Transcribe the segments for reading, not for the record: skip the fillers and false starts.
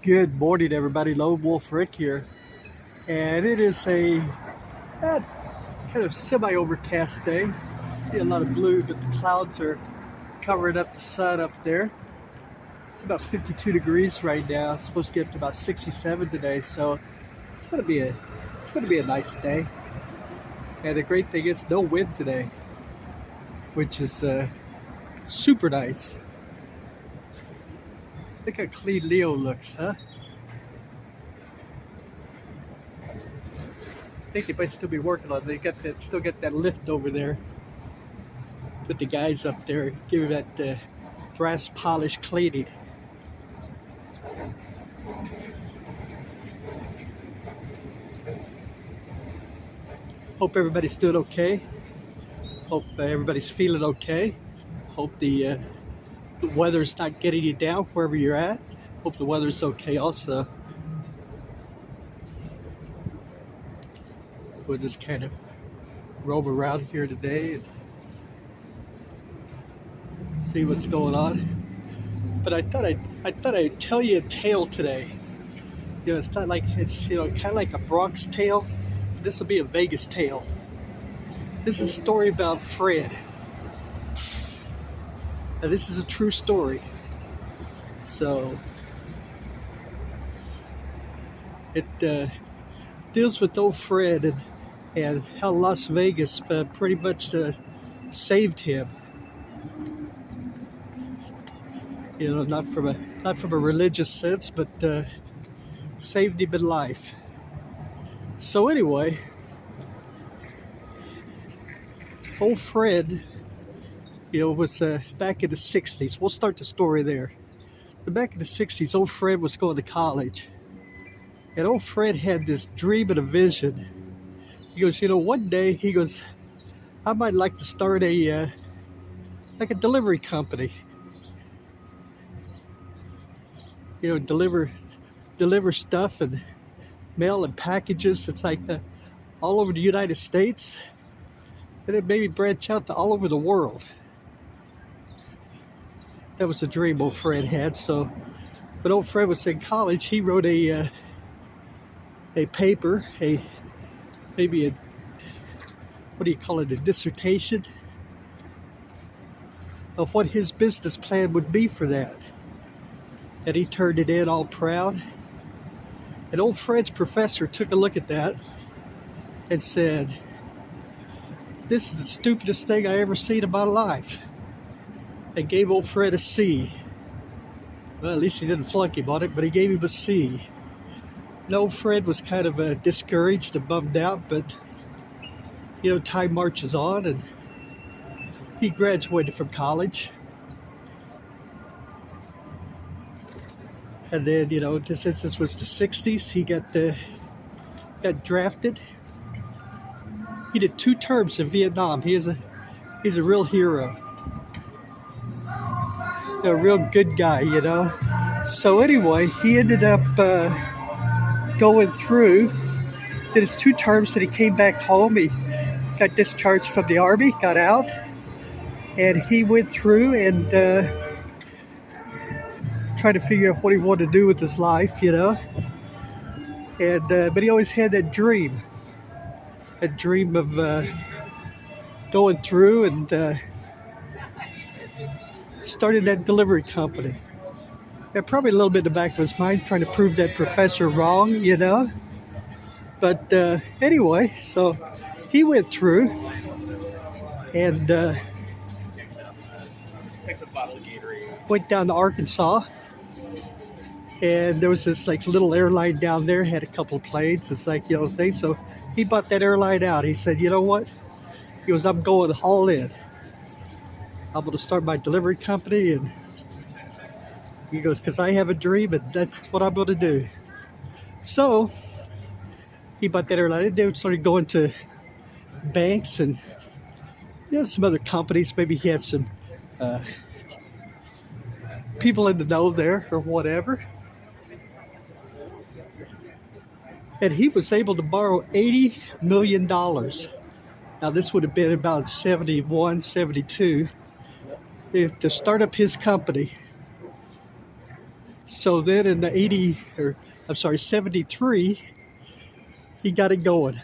Good morning, everybody. Lone Wolf Rick here, and it is a uh, kind of semi-overcast day. See a lot of blue, but the clouds are covering up the sun up there. It's about 52 degrees right now. It's supposed to get up to about 67 today, so it's gonna be a nice day. And the great thing is no wind today, which is super nice. Look how clean Leo looks, huh? I think they might still be working on it. They still got that lift over there. Put the guys up there, give him that brass polish cleaning. Hope everybody's doing okay. Hope everybody's feeling okay. Hope the weather's not getting you down wherever you're at. Hope the weather's okay also. We'll just kind of roam around here today and see what's going on. But I thought I'd tell you a tale today. You know, it's not like it's kind of like a Bronx tale. This will be a Vegas tale. This is a story about Fred. Now, this is a true story. So it deals with old Fred and how Las Vegas pretty much saved him. You know, not from a religious sense, but saved him in life. So anyway, old Fred, was back in the 60s. We'll start the story there. But back in the 60s, old Fred was going to college. And old Fred had this dream and a vision. He goes, one day, he goes, I might like to start a delivery company. Deliver stuff and mail and packages. It's like all over the United States. And then maybe branch out to all over the world. That was a dream old Fred had. So, but old Fred was in college. He wrote a paper, maybe a what do you call it, a dissertation of what his business plan would be for that. And he turned it in all proud. And old Fred's professor took a look at that and said, "This is the stupidest thing I ever seen in my life." And gave old Fred a C. Well, at least he didn't flunk him on it, but he gave him a C. And old Fred was kind of discouraged and bummed out, but time marches on, and he graduated from college. And then, since this was the 60s, he got drafted. He did 2 terms in Vietnam. He's a real hero. A real good guy, So anyway, he ended up going through, did his 2 terms, and he came back home. He got discharged from the Army, got out, and he went through and tried to figure out what he wanted to do with his life, And but he always had that dream of going through and starting that delivery company. And probably a little bit in the back of his mind, trying to prove that professor wrong, But anyway, so he went through and went down to Arkansas. And there was this little airline down there, had a couple of planes. It's thing. So he bought that airline out. He said, "You know what?" He goes, "I'm going all in. I'm going to start my delivery company." And he goes, "Because I have a dream, and that's what I'm going to do." So he bought that airline. They started going to banks and some other companies. Maybe he had some people in the know there or whatever. And he was able to borrow $80 million. Now, this would have been about 71, 72, to start up his company. So then in the 73, he got it going.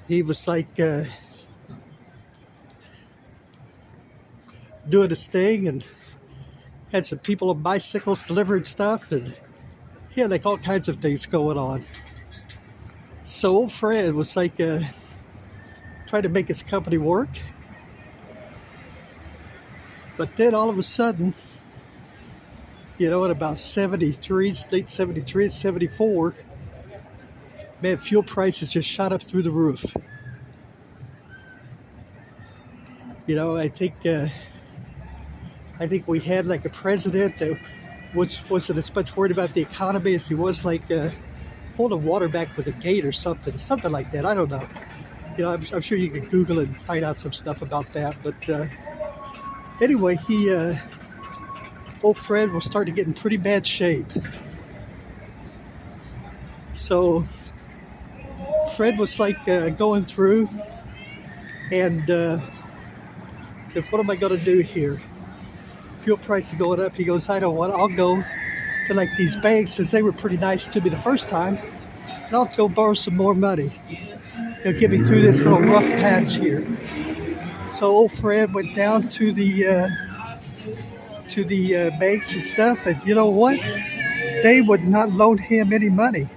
He was like doing his thing and had some people on bicycles delivering stuff, and he had like all kinds of things going on. So old Fred was like trying to make his company work. But then all of a sudden, in about 73, late 73 and 74, man, fuel prices just shot up through the roof. I think we had like a president that wasn't as much worried about the economy as he was like holding water back with a gate or something like that. I don't know. I'm sure you can Google it and find out some stuff about that. But anyway, old Fred was starting to get in pretty bad shape. So Fred was like going through and said, what am I going to do here? Fuel prices are going up. He goes, I don't want it. I'll go to like these banks, since they were pretty nice to me the first time, and I'll go borrow some more money. They'll get me through this little rough patch here. So old Fred went down to the banks and stuff, and you know what? They would not loan him any money.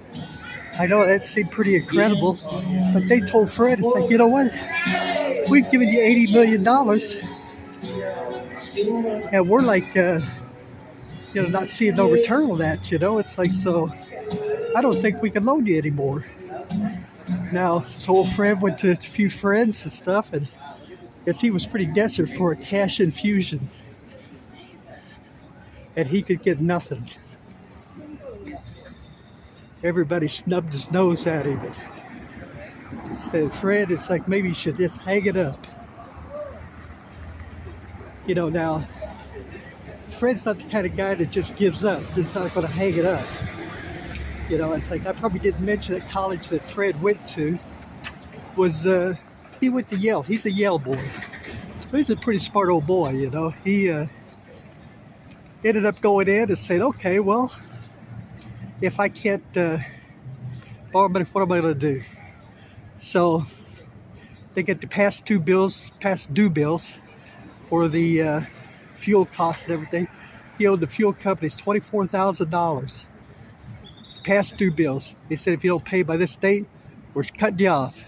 I know that seemed pretty incredible, but they told Fred, it's like, you know what? We've given you $80 million, and we're like, not seeing no return on that. It's like, so I don't think we can loan you anymore. Now, so old Fred went to a few friends and stuff, and I guess he was pretty desperate for a cash infusion, and he could get nothing. Everybody snubbed his nose at him and said, Fred, it's like maybe you should just hang it up. Now, Fred's not the kind of guy that just gives up, just not going to hang it up. It's like, I probably didn't mention that college that Fred went to was, he went to Yale. He's a Yale boy. So he's a pretty smart old boy, He ended up going in and saying, okay, well, if I can't borrow money, what am I going to do? So they get the past due bills for the fuel costs and everything. He owed the fuel companies $24,000. Past due bills. They said, if you don't pay by this date, we're cutting you off.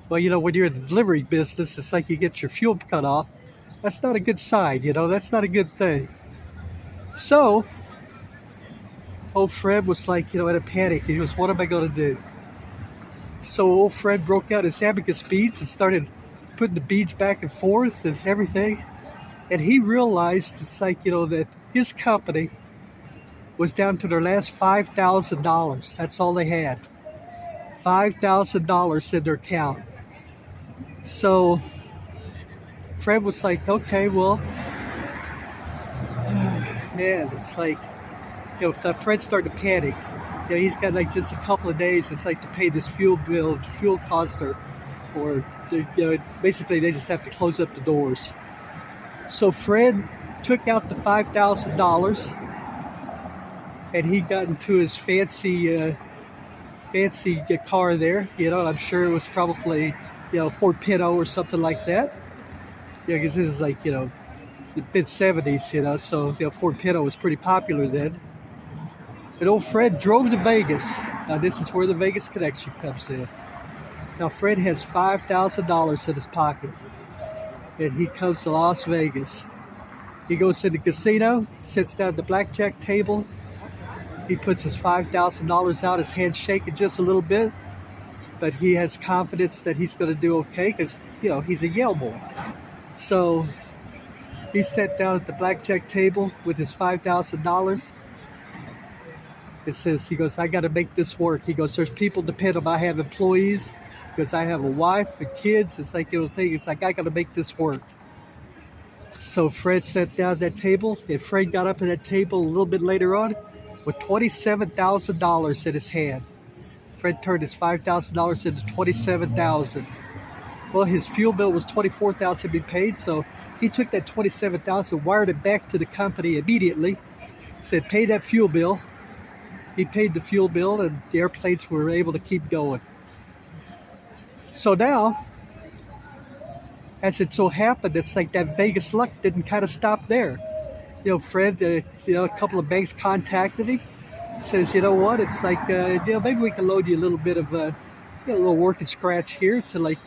Well, when you're in the delivery business, it's like you get your fuel cut off. That's not a good sign, That's not a good thing. So old Fred was like, in a panic. He goes, what am I going to do? So old Fred broke out his abacus beads and started putting the beads back and forth and everything. And he realized, it's like, that his company was down to their last $5,000. That's all they had. $5,000 in their account. So Fred was like, okay, well, man, it's like, if Fred started to panic, he's got like just a couple of days, it's like to pay this fuel bill, fuel cost, or basically they just have to close up the doors. So Fred took out the $5,000 and he got into his fancy car there. I'm sure it was probably, Ford Pinto or something like that. Because this is like, mid-70s, so Ford Pinto was pretty popular then. And old Fred drove to Vegas. Now this is where the Vegas connection comes in. Now Fred has $5,000 in his pocket, and he comes to Las Vegas. He goes to the casino, sits down at the blackjack table. He puts his $5,000 out, his hand's shaking just a little bit, but he has confidence that he's going to do okay because, he's a Yale boy. So he sat down at the blackjack table with his $5,000. He goes, I got to make this work. He goes, there's people depend on me. I have employees because I have a wife and kids. It's like, it's like, I got to make this work. So Fred sat down at that table, and Fred got up at that table a little bit later on with $27,000 in his hand. Fred turned his $5,000 into $27,000. Well, his fuel bill was $24,000 to be paid, so he took that $27,000, wired it back to the company immediately, said pay that fuel bill. He paid the fuel bill, and the airplanes were able to keep going. So now, as it so happened, it's like that Vegas luck didn't kind of stop there. You know, Fred, a couple of banks contacted him. Says, you know what? It's like, maybe we can load you a little bit of a little work and scratch here to like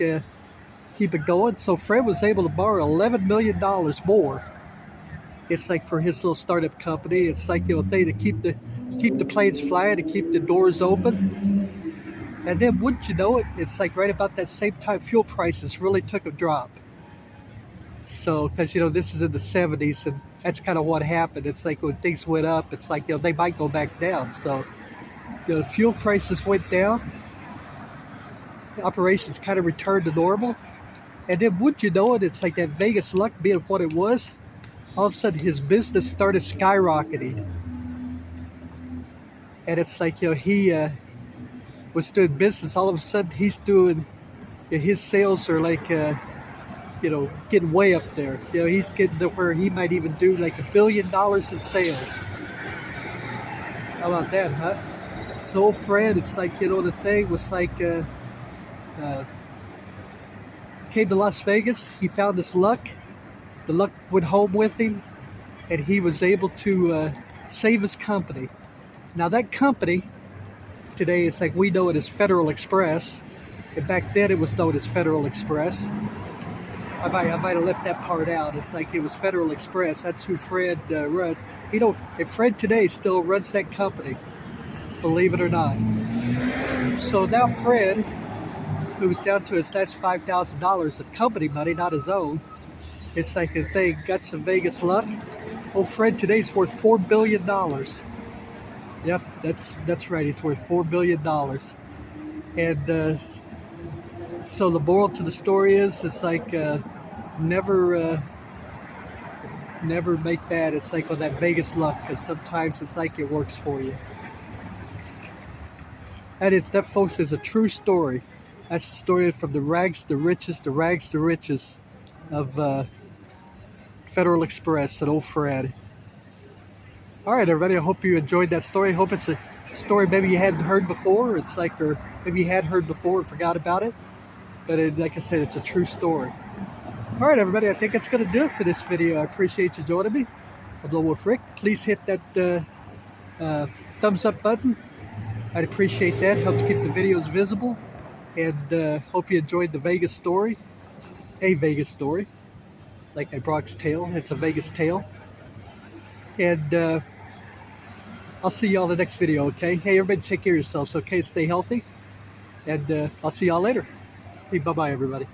keep it going. So Fred was able to borrow $11 million more. It's like for his little startup company. It's like, thing to keep the planes flying, to keep the doors open. And then wouldn't you know it, it's like right about that same time fuel prices really took a drop. So, because this is in the 70s, and that's kind of what happened. It's like when things went up, it's like they might go back down. So, fuel prices went down, operations kind of returned to normal, and then wouldn't you know it, it's like that Vegas luck being what it was. All of a sudden, his business started skyrocketing, and it's like he was doing business. All of a sudden, he's doing his sales are like. Getting way up there. He's getting to where he might even do like $1 billion in sales. How about that, huh? So Fred, it's like, the thing was like, came to Las Vegas. He found his luck. The luck went home with him, and he was able to save his company. Now that company, today it's like we know it as Federal Express, and back then it was known as Federal Express. I might have left that part out. It's like it was Federal Express. That's who Fred runs. And Fred today still runs that company, believe it or not. So now Fred, who was down to his last $5,000 of company money, not his own, it's like if they got some Vegas luck. Oh, Fred today's worth $4 billion. Yep, that's right. He's worth $4 billion. And so the moral to the story is, it's like never make bad. It's like on that Vegas luck, because sometimes it's like it works for you. And that, folks, is a true story. That's the story from the rags to riches of Federal Express and old Fred. All right, everybody, I hope you enjoyed that story. I hope it's a story maybe you hadn't heard before. It's like, or maybe you had heard before and forgot about it. But like I said, it's a true story. All right, everybody, I think that's going to do it for this video. I appreciate you joining me. I'm Lone Wolf Rick. Please hit that thumbs up button. I'd appreciate that. Helps keep the videos visible. And hope you enjoyed the Vegas story. A Vegas story. Like a Bronx Tale. It's a Vegas tale. And I'll see y'all in the next video, okay? Hey, everybody, take care of yourselves, okay? Stay healthy. And I'll see y'all later. Hey, bye-bye, everybody.